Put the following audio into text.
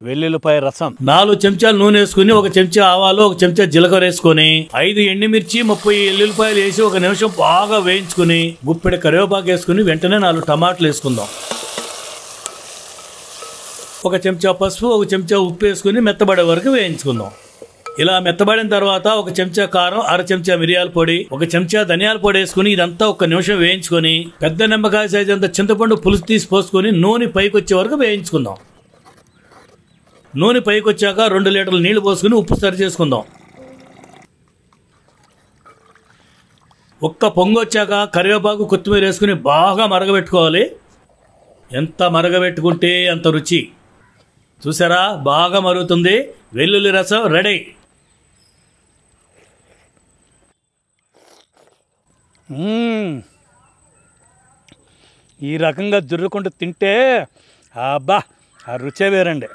వెల్లుల్లిపాయ రసం 4 చెంచాలు నూనె వేసుకుని 1 చెంచా ఆవాలు 1 చెంచా జీలకర్ర వేసుకొని 5 ఎండుమిర్చి 30 ఎల్లుల్లిపాయలు వేసి 1 నిమిషం బాగా వేయించుకుని గుప్పెడు కరివేపాకు వేసుకుని వెంటనే 4 టమాటాలు వేసుకుందాం. 1 చెంచా పసుపు 1 చెంచా ఉప్పు వేసుకుని మెత్తబడే వరకు వేయించుకుందాం. ఇలా మెత్తబడిన తర్వాత 1 చెంచా కారం 1/2 చెంచా మిరియాల పొడి 1 చెంచా ధనియాల పొడి వేసుకుని ఇదంతా 1 నిమిషం వేయించుకొని పెద్ద నిమ్మకాయ సైజు అంత చింతపండు పులుసు తీసి పోసుకొని నూనె పైకి వచ్చే వరకు వేయించుకుందాం. నూనె పైకి వచ్చాక 2 లీటర్ల నీళ్లు పోసుకుని ఉప్పు సరి చేసుకుందాం. ఒక్క పొంగు వచ్చాక కరివేపాకు కొత్తిమీర వేసుకుని బాగా మరగబెట్టుకోవాలి. ఎంత మరగబెట్టుకుంటే అంత రుచి. చూసారా, బాగా మరుగుతుంది. వెల్లుల్లి రసం రెడీ. ఈ రకంగా జుర్రుకుంటూ తింటే అబ్బా ఆ రుచే వేరండి.